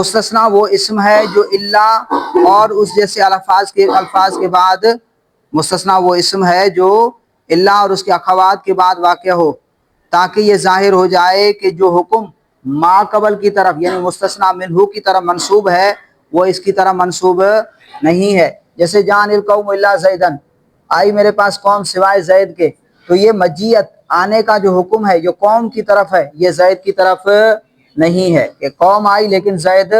مستثنا وہ اسم ہے جو اللہ اور اس جیسے الفاظ کے بعد، مستثنا وہ اسم ہے جو اللہ اور اس کے اخوات کے بعد واقع ہو، تاکہ یہ ظاہر ہو جائے کہ جو حکم ما قبل کی طرف یعنی مستثنا منہو کی طرف منسوب ہے وہ اس کی طرف منسوب نہیں ہے۔ جیسے جان القوم الا زیدن، آئی میرے پاس قوم سوائے زید کے، تو یہ مجیت آنے کا جو حکم ہے جو قوم کی طرف ہے یہ زید کی طرف نہیں ہے، کہ قوم آئی لیکن زید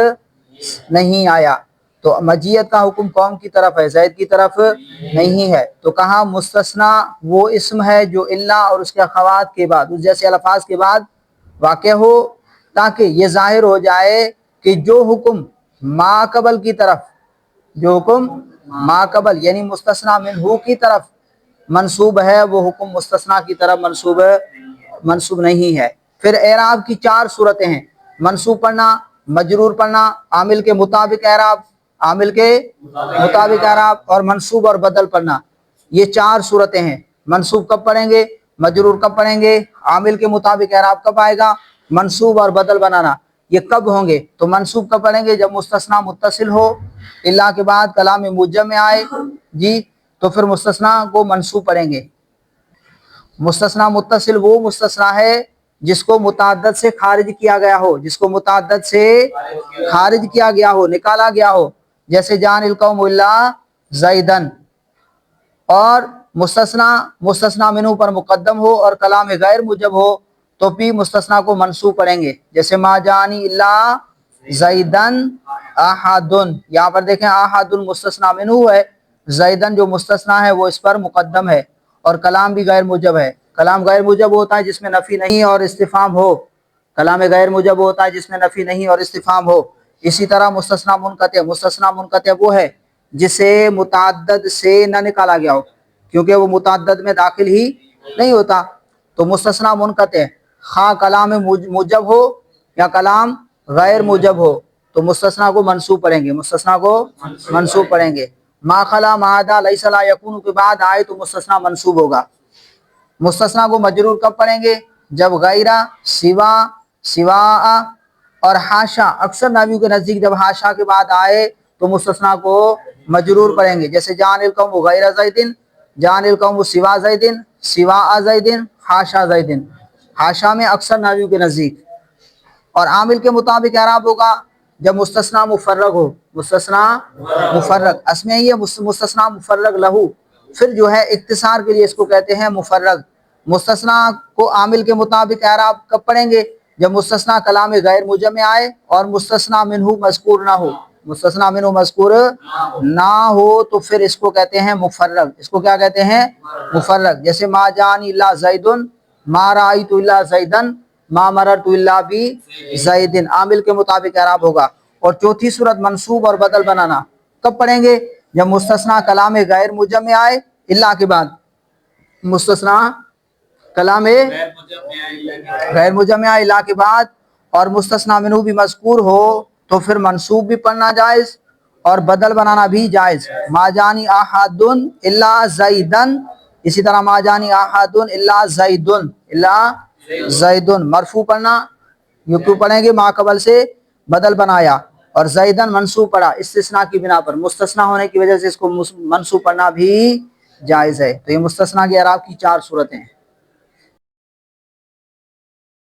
نہیں آیا، تو مجیت کا حکم قوم کی طرف ہے، زید کی طرف نہیں ہے۔ تو کہاں مستثنا وہ اسم ہے جو اللہ اور اس کے اخوات کے بعد، اس جیسے الفاظ کے بعد واقع ہو، تاکہ یہ ظاہر ہو جائے کہ جو حکم ما قبل کی طرف، جو حکم ما قبل یعنی مستثنا منہو کی طرف منسوب ہے وہ حکم مستثنا کی طرف منسوب نہیں ہے۔ پھر اعراب کی 4 صورتیں ہیں، منصوب پڑھنا، مجرور پڑھنا، عامل کے مطابق اعراب، عامل کے مطابق اعراب، اور منصوب اور بدل پڑھنا، یہ 4 صورتیں ہیں۔ منصوب کب پڑھیں گے، مجرور کب پڑھیں گے، عامل کے مطابق اعراب کب آئے گا، منصوب اور بدل بنانا یہ کب ہوں گے؟ تو منصوب کب پڑھیں گے؟ جب مستثنا متصل ہو، اللہ کے بعد کلام موجب میں آئے جی، تو پھر مستثنا کو منصوب پڑھیں گے۔ مستثنا متصل وہ مستثنا ہے جس کو متعدد سے خارج کیا گیا ہو، جس کو متعدد سے خارج کیا گیا ہو، نکالا گیا ہو، جیسے جان القوم الا زیدن، اور مستثنا منہو پر مقدم ہو اور کلام غیر موجب ہو تو بھی مستثنا کو منصوب پڑھیں گے، جیسے ما جانی الا زیدن احدن، یہاں پر دیکھیں احدن مستثنا منہو ہے، زیدن جو مستثنا ہے وہ اس پر مقدم ہے، اور کلام بھی غیر موجب ہے۔ کلام غیر موجب ہوتا ہے جس میں نفی نہیں اور استفہام ہو، کلام غیر موجب ہوتا ہے جس میں نفی نہیں اور استفہام ہو۔ اسی طرح مستثنا منقطع وہ ہے جسے متعدد سے نہ نکالا گیا ہو، کیونکہ وہ متعدد میں داخل ہی نہیں ہوتا، تو مستثنا منقطع خواہ کلام موجب ہو یا کلام غیر موجب ہو تو مستثنا کو منصوب پڑھیں گے، مستثنا کو منصوب پڑھیں گے۔ ما خلا معدا لیس لا یکون کے بعد آئے تو مستثنا منصوب ہوگا۔ مستثنا کو مجرور کب پڑھیں گے؟ جب غیرہ، سوا، سواء اور حاشا، اکثر نحویوں کے نزدیک جب حاشا کے بعد آئے تو مستثنا کو مجرور پڑھیں گے، جیسے جان القوم غیر زیدن، جان القوم سوا زیدن، سواء زیدن، حاشا زیدن، حاشا میں اکثر نحویوں کے نزدیک۔ اور عامل کے مطابق اعراب ہوگا جب مستثنا مفرغ ہو، مستثنا مفرغ، اسمیں یہ مستثنا مفرغ لہو، پھر جو ہے اختصار کے لیے اس کو کہتے ہیں مفرغ۔ مستثنا کو عامل کے مطابق اعراب کب پڑھیں گے؟ جب مستثنا کلام غیر موجب میں آئے اور مستثنا منہو مذکور نہ ہو، مستثنا منہو مذکور نہ ہو تو پھر اس کو کہتے ہیں مفرغ، اس کو کیا کہتے ہیں؟ مفرغ، جیسے ما جانی الا زیدن، ما رأیت الا زیدن، ما مررت الا بزیدن، عامل کے مطابق اعراب ہوگا۔ اور چوتھی صورت منصوب اور بدل بنانا کب پڑھیں گے؟ جب مستثنا کلام غیر موجب میں آئے اللہ کے بعد، مستثنا کلام غیر موجب میں آئے اللہ کے بعد اور مستثنا منہو بھی مذکور ہو تو پھر منصوب بھی پڑھنا جائز اور بدل بنانا بھی جائز۔ ما جانی احدن الا زیدن، اسی طرح ما جانی احدن الا زیدن، الا زیدن مرفوع پڑھنا، یہ کیوں پڑھیں گے؟ ما قبل سے بدل بنایا، اور زیدن منصوب پڑھا استثناء کی بنا پر، مستثنا ہونے کی وجہ سے اس کو منصوب پڑھنا بھی جائز ہے۔ تو یہ مستثنا کے اعراب کی 4 صورتیں ہیں۔